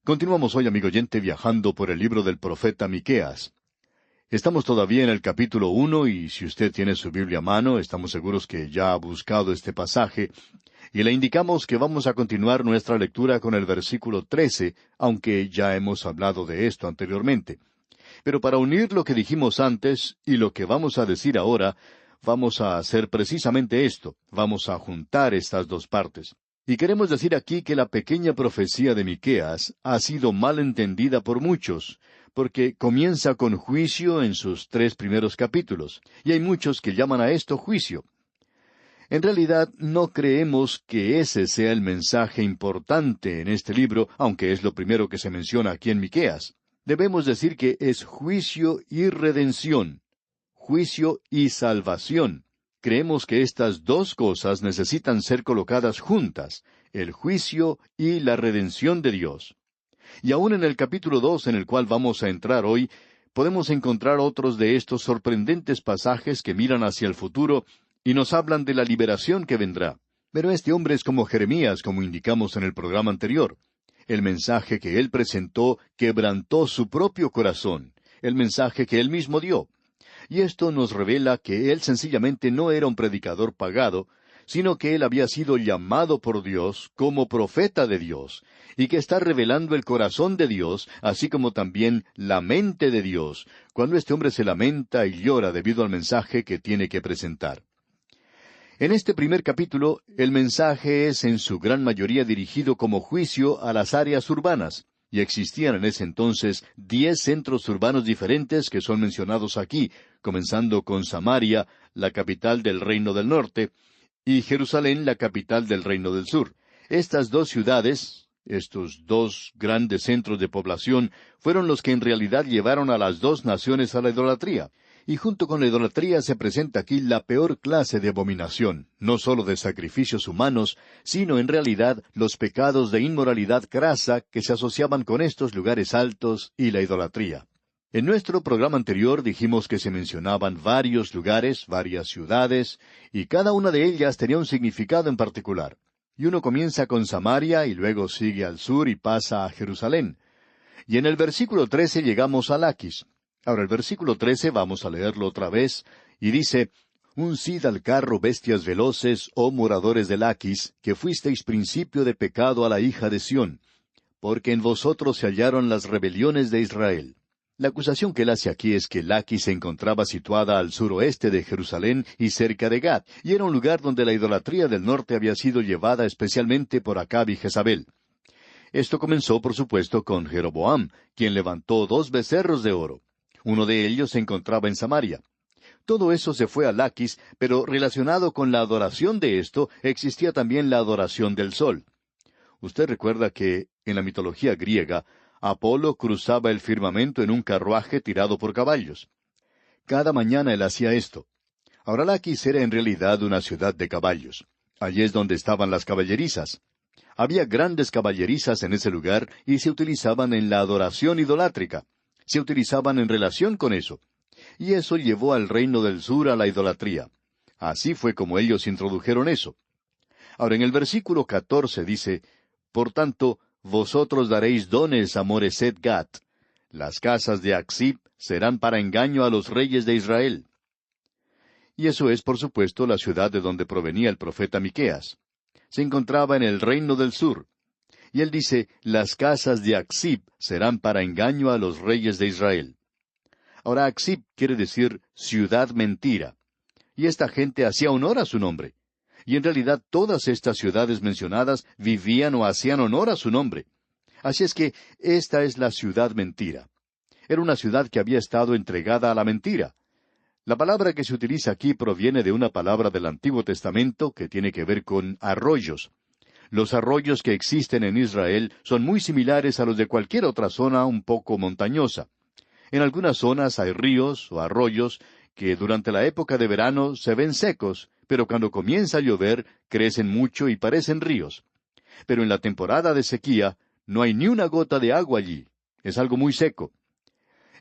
Continuamos hoy, amigo oyente, viajando por el libro del profeta Miqueas. Estamos todavía en el capítulo 1 y si usted tiene su Biblia a mano, estamos seguros que ya ha buscado este pasaje y le indicamos que vamos a continuar nuestra lectura con el versículo 13, aunque ya hemos hablado de esto anteriormente. Pero para unir lo que dijimos antes y lo que vamos a decir ahora, vamos a hacer precisamente esto, vamos a juntar estas dos partes. Y queremos decir aquí que la pequeña profecía de Miqueas ha sido mal entendida por muchos, porque comienza con juicio en sus 3 primeros capítulos, y hay muchos que llaman a esto juicio. En realidad no creemos que ese sea el mensaje importante en este libro, aunque es lo primero que se menciona aquí en Miqueas. Debemos decir que es juicio y redención, juicio y salvación. Creemos que estas dos cosas necesitan ser colocadas juntas, el juicio y la redención de Dios. Y aún en el capítulo 2, en el cual vamos a entrar hoy, podemos encontrar otros de estos sorprendentes pasajes que miran hacia el futuro y nos hablan de la liberación que vendrá. Pero este hombre es como Jeremías, como indicamos en el programa anterior. El mensaje que él presentó quebrantó su propio corazón, el mensaje que él mismo dio. Y esto nos revela que él sencillamente no era un predicador pagado, sino que él había sido llamado por Dios como profeta de Dios, y que está revelando el corazón de Dios, así como también la mente de Dios, cuando este hombre se lamenta y llora debido al mensaje que tiene que presentar. En este primer capítulo, el mensaje es en su gran mayoría dirigido como juicio a las áreas urbanas. Y existían en ese entonces 10 centros urbanos diferentes que son mencionados aquí, comenzando con Samaria, la capital del Reino del Norte, y Jerusalén, la capital del Reino del Sur. Estas dos ciudades, estos dos grandes centros de población, fueron los que en realidad llevaron a las dos naciones a la idolatría. Y junto con la idolatría se presenta aquí la peor clase de abominación, no sólo de sacrificios humanos, sino en realidad los pecados de inmoralidad grasa que se asociaban con estos lugares altos y la idolatría. En nuestro programa anterior dijimos que se mencionaban varios lugares, varias ciudades, y cada una de ellas tenía un significado en particular. Y uno comienza con Samaria y luego sigue al sur y pasa a Jerusalén. Y en el versículo 13 llegamos a Laquis. Ahora el versículo 13 vamos a leerlo otra vez, y dice, «Uncid al carro bestias veloces, oh moradores de Laquis, que fuisteis principio de pecado a la hija de Sión, porque en vosotros se hallaron las rebeliones de Israel». La acusación que él hace aquí es que Laquis se encontraba situada al suroeste de Jerusalén y cerca de Gat, y era un lugar donde la idolatría del norte había sido llevada especialmente por Acab y Jezabel. Esto comenzó, por supuesto, con Jeroboam, quien levantó 2 becerros de oro. Uno de ellos se encontraba en Samaria. Todo eso se fue a Laquis, pero relacionado con la adoración de esto, existía también la adoración del sol. Usted recuerda que, en la mitología griega, Apolo cruzaba el firmamento en un carruaje tirado por caballos. Cada mañana él hacía esto. Ahora Laquis era en realidad una ciudad de caballos. Allí es donde estaban las caballerizas. Había grandes caballerizas en ese lugar y se utilizaban en la adoración idolátrica. Se utilizaban en relación con eso. Y eso llevó al reino del sur a la idolatría. Así fue como ellos introdujeron eso. Ahora en el versículo 14 dice, «Por tanto, vosotros daréis dones a Moreset Gat. Las casas de Aksib serán para engaño a los reyes de Israel». Y eso es, por supuesto, la ciudad de donde provenía el profeta Miqueas. Se encontraba en el reino del sur. Y él dice, las casas de Aksib serán para engaño a los reyes de Israel. Ahora, Aksib quiere decir ciudad mentira. Y esta gente hacía honor a su nombre. Y en realidad todas estas ciudades mencionadas vivían o hacían honor a su nombre. Así es que esta es la ciudad mentira. Era una ciudad que había estado entregada a la mentira. La palabra que se utiliza aquí proviene de una palabra del Antiguo Testamento que tiene que ver con arroyos. Los arroyos que existen en Israel son muy similares a los de cualquier otra zona un poco montañosa. En algunas zonas hay ríos o arroyos que durante la época de verano se ven secos, pero cuando comienza a llover crecen mucho y parecen ríos. Pero en la temporada de sequía no hay ni una gota de agua allí. Es algo muy seco.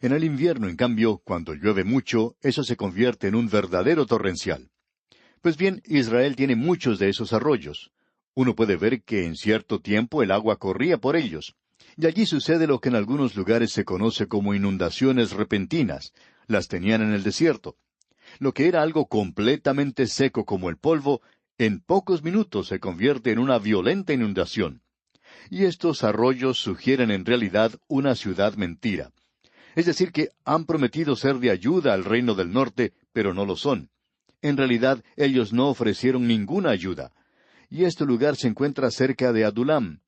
En el invierno, en cambio, cuando llueve mucho, eso se convierte en un verdadero torrencial. Pues bien, Israel tiene muchos de esos arroyos. Uno puede ver que en cierto tiempo el agua corría por ellos. Y allí sucede lo que en algunos lugares se conoce como inundaciones repentinas. Las tenían en el desierto. Lo que era algo completamente seco como el polvo, en pocos minutos se convierte en una violenta inundación. Y estos arroyos sugieren en realidad una ciudad mentira. Es decir, que han prometido ser de ayuda al reino del norte, pero no lo son. En realidad, ellos no ofrecieron ninguna ayuda. Y este lugar se encuentra cerca de Adulam.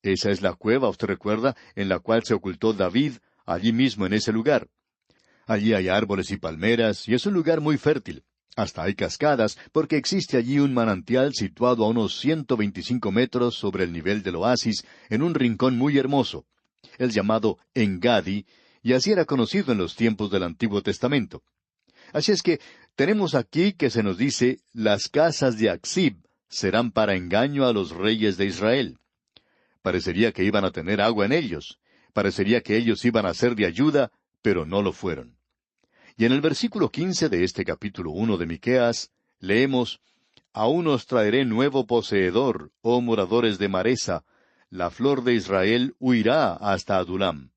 Esa es la cueva, usted recuerda, en la cual se ocultó David, allí mismo en ese lugar. Allí hay árboles y palmeras, y es un lugar muy fértil. Hasta hay cascadas, porque existe allí un manantial situado a unos 125 metros sobre el nivel del oasis, en un rincón muy hermoso. Es llamado Engadi, y así era conocido en los tiempos del Antiguo Testamento. Así es que tenemos aquí que se nos dice, las casas de Aksib serán para engaño a los reyes de Israel. Parecería que iban a tener agua en ellos. Parecería que ellos iban a ser de ayuda, pero no lo fueron. Y en el versículo 15 de este capítulo 1 de Miqueas, leemos, «Aún os traeré nuevo poseedor, oh moradores de Maresa, la flor de Israel huirá hasta Adulam».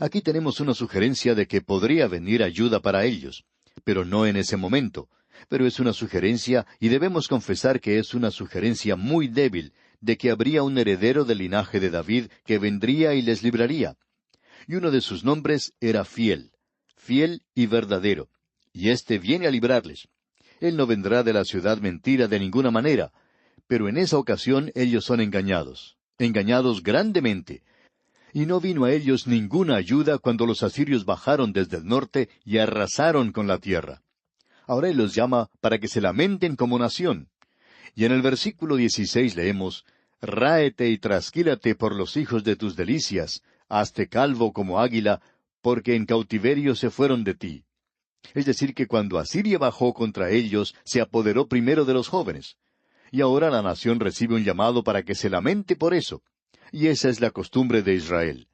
Aquí tenemos una sugerencia de que podría venir ayuda para ellos, pero no en ese momento. Pero es una sugerencia, y debemos confesar que es una sugerencia muy débil, de que habría un heredero del linaje de David que vendría y les libraría. Y uno de sus nombres era Fiel y verdadero, y éste viene a librarles. Él no vendrá de la ciudad mentira de ninguna manera, pero en esa ocasión ellos son engañados grandemente. Y no vino a ellos ninguna ayuda cuando los asirios bajaron desde el norte y arrasaron con la tierra. Ahora Él los llama para que se lamenten como nación. Y en el versículo 16 leemos, «Ráete y trasquílate por los hijos de tus delicias, hazte calvo como águila, porque en cautiverio se fueron de ti». Es decir, que cuando Asiria bajó contra ellos, se apoderó primero de los jóvenes. Y ahora la nación recibe un llamado para que se lamente por eso. Y esa es la costumbre de Israel.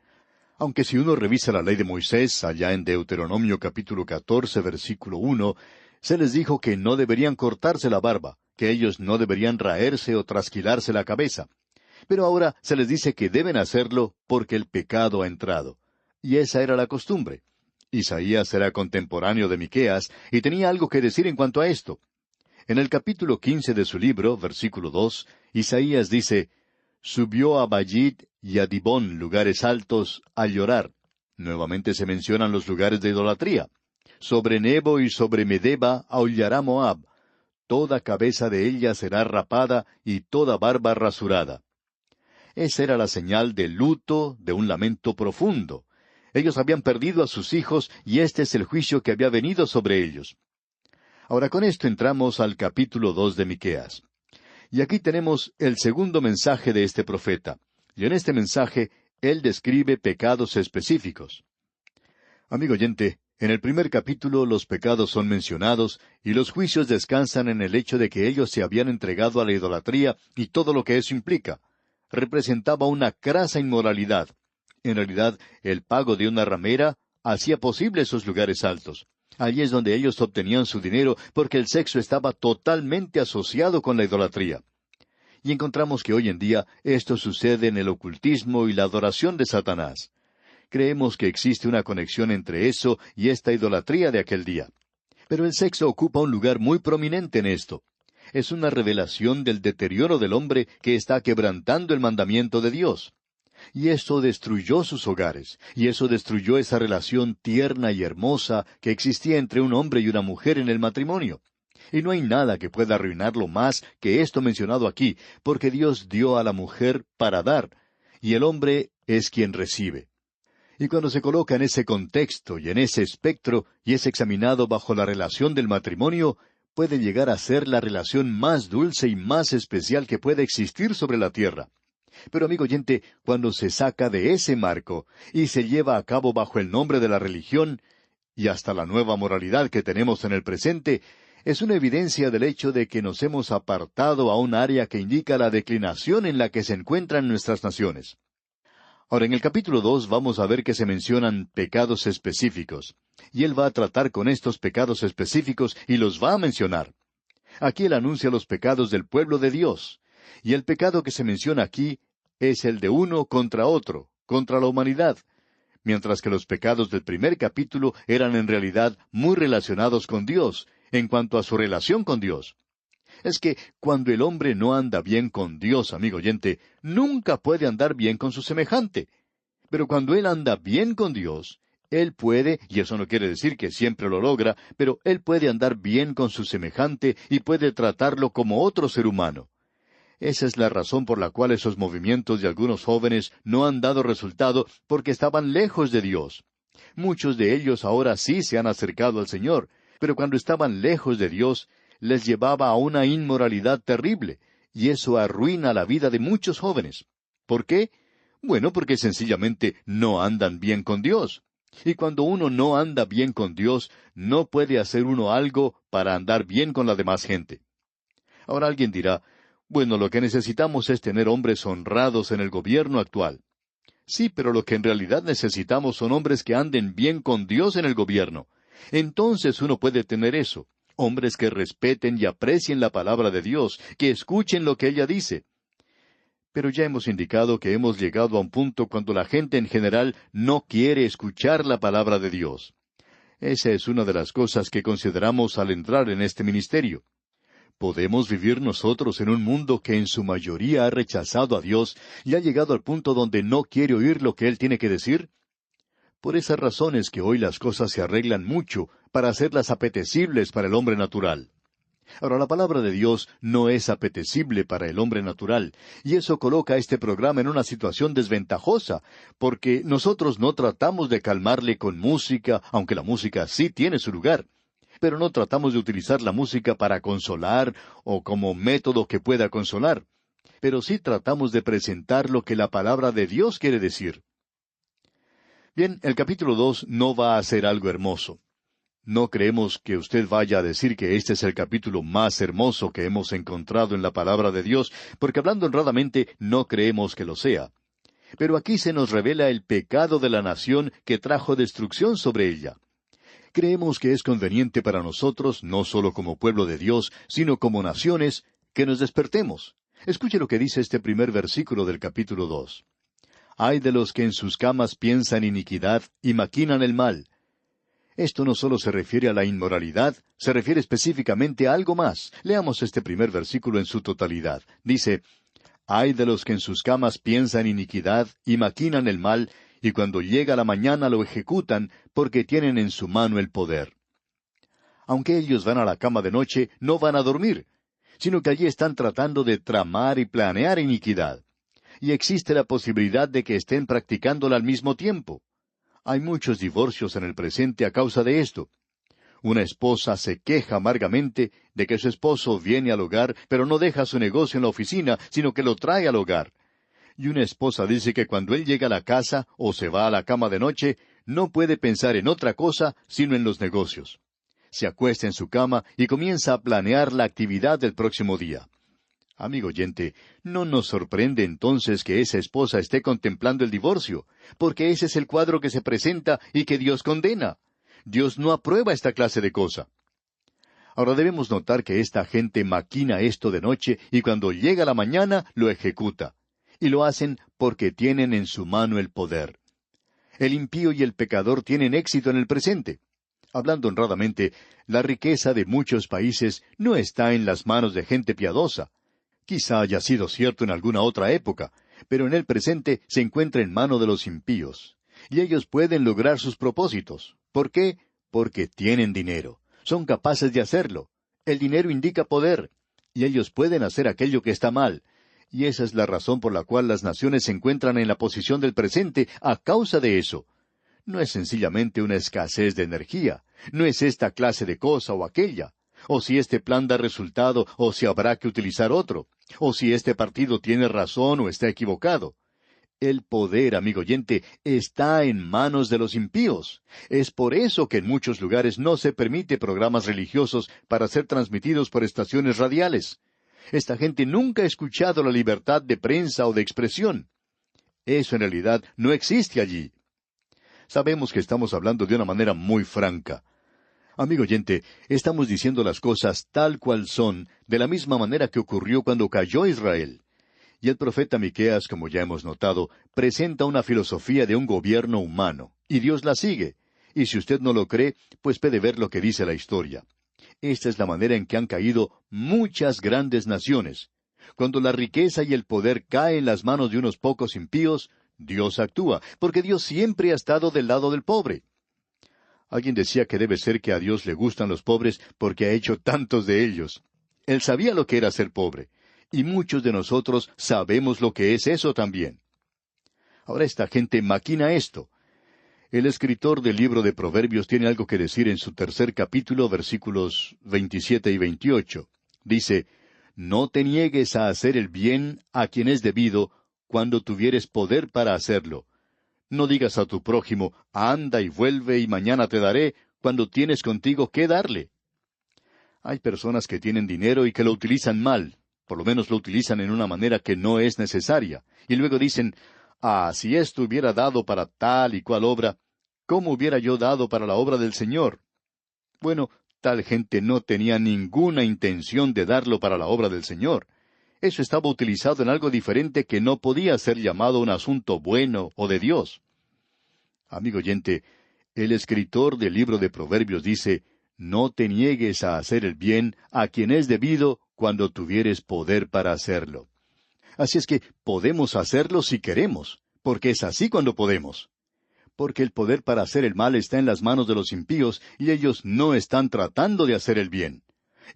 Aunque si uno revisa la ley de Moisés, allá en Deuteronomio capítulo 14, versículo 1, se les dijo que no deberían cortarse la barba, que ellos no deberían raerse o trasquilarse la cabeza. Pero ahora se les dice que deben hacerlo porque el pecado ha entrado. Y esa era la costumbre. Isaías era contemporáneo de Miqueas y tenía algo que decir en cuanto a esto. En el capítulo 15 de su libro, versículo 2, Isaías dice, «Subió a Bayit y a Dibón, lugares altos, a llorar». Nuevamente se mencionan los lugares de idolatría. «Sobre Nebo y sobre Medeba aullará Moab. Toda cabeza de ella será rapada y toda barba rasurada». Esa era la señal de luto, de un lamento profundo. Ellos habían perdido a sus hijos y este es el juicio que había venido sobre ellos. Ahora con esto entramos al capítulo 2 de Miqueas. Y aquí tenemos el segundo mensaje de este profeta. Y en este mensaje, él describe pecados específicos. Amigo oyente, en el primer capítulo los pecados son mencionados y los juicios descansan en el hecho de que ellos se habían entregado a la idolatría y todo lo que eso implica. Representaba una crasa inmoralidad. En realidad, el pago de una ramera hacía posible esos lugares altos. Allí es donde ellos obtenían su dinero porque el sexo estaba totalmente asociado con la idolatría. Y encontramos que hoy en día esto sucede en el ocultismo y la adoración de Satanás. Creemos que existe una conexión entre eso y esta idolatría de aquel día. Pero el sexo ocupa un lugar muy prominente en esto. Es una revelación del deterioro del hombre que está quebrantando el mandamiento de Dios. Y eso destruyó sus hogares, y eso destruyó esa relación tierna y hermosa que existía entre un hombre y una mujer en el matrimonio. Y no hay nada que pueda arruinarlo más que esto mencionado aquí, porque Dios dio a la mujer para dar, y el hombre es quien recibe. Y cuando se coloca en ese contexto y en ese espectro, y es examinado bajo la relación del matrimonio, puede llegar a ser la relación más dulce y más especial que puede existir sobre la tierra. Pero amigo oyente, cuando se saca de ese marco y se lleva a cabo bajo el nombre de la religión, y hasta la nueva moralidad que tenemos en el presente, es una evidencia del hecho de que nos hemos apartado a un área que indica la declinación en la que se encuentran nuestras naciones. Ahora, en el capítulo 2 vamos a ver que se mencionan pecados específicos, y él va a tratar con estos pecados específicos y los va a mencionar. Aquí él anuncia los pecados del pueblo de Dios, y el pecado que se menciona aquí es el de uno contra otro, contra la humanidad, mientras que los pecados del primer capítulo eran en realidad muy relacionados con Dios, en cuanto a su relación con Dios. Es que cuando el hombre no anda bien con Dios, amigo oyente, nunca puede andar bien con su semejante. Pero cuando él anda bien con Dios, él puede, y eso no quiere decir que siempre lo logra, pero él puede andar bien con su semejante y puede tratarlo como otro ser humano. Esa es la razón por la cual esos movimientos de algunos jóvenes no han dado resultado, porque estaban lejos de Dios. Muchos de ellos ahora sí se han acercado al Señor, pero cuando estaban lejos de Dios, les llevaba a una inmoralidad terrible, y eso arruina la vida de muchos jóvenes. ¿Por qué? Bueno, porque sencillamente no andan bien con Dios. Y cuando uno no anda bien con Dios, no puede hacer uno algo para andar bien con la demás gente. Ahora alguien dirá, bueno, lo que necesitamos es tener hombres honrados en el gobierno actual. Sí, pero lo que en realidad necesitamos son hombres que anden bien con Dios en el gobierno. Entonces uno puede tener eso. Hombres que respeten y aprecien la palabra de Dios, que escuchen lo que ella dice. Pero ya hemos indicado que hemos llegado a un punto cuando la gente en general no quiere escuchar la palabra de Dios. Esa es una de las cosas que consideramos al entrar en este ministerio. ¿Podemos vivir nosotros en un mundo que en su mayoría ha rechazado a Dios y ha llegado al punto donde no quiere oír lo que Él tiene que decir? Por esas razones que hoy las cosas se arreglan mucho para hacerlas apetecibles para el hombre natural. Ahora, la palabra de Dios no es apetecible para el hombre natural, y eso coloca a este programa en una situación desventajosa, porque nosotros no tratamos de calmarle con música, aunque la música sí tiene su lugar. Pero no tratamos de utilizar la música para consolar o como método que pueda consolar. Pero sí tratamos de presentar lo que la palabra de Dios quiere decir. Bien, el capítulo 2 no va a ser algo hermoso. No creemos que usted vaya a decir que este es el capítulo más hermoso que hemos encontrado en la palabra de Dios, porque hablando honradamente no creemos que lo sea. Pero aquí se nos revela el pecado de la nación que trajo destrucción sobre ella. Creemos que es conveniente para nosotros, no solo como pueblo de Dios, sino como naciones, que nos despertemos. Escuche lo que dice este primer versículo del capítulo 2. Ay de los que en sus camas piensan iniquidad y maquinan el mal. Esto no solo se refiere a la inmoralidad, se refiere específicamente a algo más. Leamos este primer versículo en su totalidad. Dice, ay de los que en sus camas piensan iniquidad y maquinan el mal, y cuando llega la mañana lo ejecutan, porque tienen en su mano el poder. Aunque ellos van a la cama de noche, no van a dormir, sino que allí están tratando de tramar y planear iniquidad. Y existe la posibilidad de que estén practicándola al mismo tiempo. Hay muchos divorcios en el presente a causa de esto. Una esposa se queja amargamente de que su esposo viene al hogar, pero no deja su negocio en la oficina, sino que lo trae al hogar. Y una esposa dice que cuando él llega a la casa o se va a la cama de noche, no puede pensar en otra cosa sino en los negocios. Se acuesta en su cama y comienza a planear la actividad del próximo día. Amigo oyente, no nos sorprende entonces que esa esposa esté contemplando el divorcio, porque ese es el cuadro que se presenta y que Dios condena. Dios no aprueba esta clase de cosa. Ahora debemos notar que esta gente maquina esto de noche y cuando llega la mañana lo ejecuta. Y lo hacen porque tienen en su mano el poder. El impío y el pecador tienen éxito en el presente. Hablando honradamente, la riqueza de muchos países no está en las manos de gente piadosa. Quizá haya sido cierto en alguna otra época, pero en el presente se encuentra en mano de los impíos. Y ellos pueden lograr sus propósitos. ¿Por qué? Porque tienen dinero. Son capaces de hacerlo. El dinero indica poder. Y ellos pueden hacer aquello que está mal. Y esa es la razón por la cual las naciones se encuentran en la posición del presente a causa de eso. No es sencillamente una escasez de energía. No es esta clase de cosa o aquella. O si este plan da resultado, o si habrá que utilizar otro. O si este partido tiene razón o está equivocado. El poder, amigo oyente, está en manos de los impíos. Es por eso que en muchos lugares no se permite programas religiosos para ser transmitidos por estaciones radiales. Esta gente nunca ha escuchado la libertad de prensa o de expresión. Eso en realidad no existe allí. Sabemos que estamos hablando de una manera muy franca. Amigo oyente, estamos diciendo las cosas tal cual son, de la misma manera que ocurrió cuando cayó Israel. Y el profeta Miqueas, como ya hemos notado, presenta una filosofía de un gobierno humano, y Dios la sigue. Y si usted no lo cree, pues puede ver lo que dice la historia. Esta es la manera en que han caído muchas grandes naciones. Cuando la riqueza y el poder caen en las manos de unos pocos impíos, Dios actúa, porque Dios siempre ha estado del lado del pobre. Alguien decía que debe ser que a Dios le gustan los pobres porque ha hecho tantos de ellos. Él sabía lo que era ser pobre, y muchos de nosotros sabemos lo que es eso también. Ahora esta gente maquina esto. El escritor del libro de Proverbios tiene algo que decir en su 3 capítulo, versículos 27 y 28. Dice, «No te niegues a hacer el bien a quien es debido, cuando tuvieres poder para hacerlo. No digas a tu prójimo, anda y vuelve y mañana te daré, cuando tienes contigo qué darle». Hay personas que tienen dinero y que lo utilizan mal, por lo menos lo utilizan en una manera que no es necesaria, y luego dicen, si esto hubiera dado para tal y cual obra, ¿cómo hubiera yo dado para la obra del Señor? Bueno, tal gente no tenía ninguna intención de darlo para la obra del Señor. Eso estaba utilizado en algo diferente que no podía ser llamado un asunto bueno o de Dios. Amigo oyente, el escritor del libro de Proverbios dice, «No te niegues a hacer el bien a quien es debido cuando tuvieres poder para hacerlo». Así es que podemos hacerlo si queremos, porque es así cuando podemos. Porque el poder para hacer el mal está en las manos de los impíos y ellos no están tratando de hacer el bien.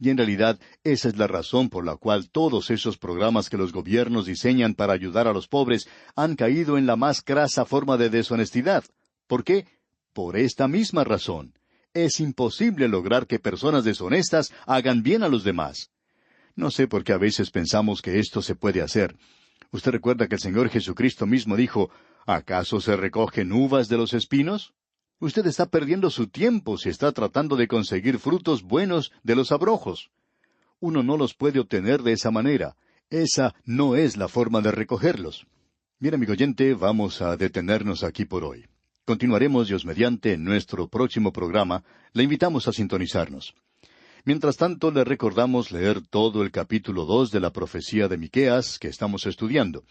Y en realidad esa es la razón por la cual todos esos programas que los gobiernos diseñan para ayudar a los pobres han caído en la más crasa forma de deshonestidad. ¿Por qué? Por esta misma razón. Es imposible lograr que personas deshonestas hagan bien a los demás. No sé por qué a veces pensamos que esto se puede hacer. Usted recuerda que el Señor Jesucristo mismo dijo, ¿acaso se recogen uvas de los espinos? Usted está perdiendo su tiempo si está tratando de conseguir frutos buenos de los abrojos. Uno no los puede obtener de esa manera. Esa no es la forma de recogerlos. Bien, amigo oyente, vamos a detenernos aquí por hoy. Continuaremos, Dios mediante, en nuestro próximo programa. Le invitamos a sintonizarnos. Mientras tanto, le recordamos leer todo el capítulo 2 de la profecía de Miqueas que estamos estudiando.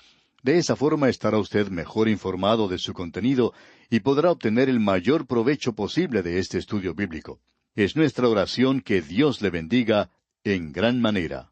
De esa forma estará usted mejor informado de su contenido y podrá obtener el mayor provecho posible de este estudio bíblico. Es nuestra oración que Dios le bendiga en gran manera.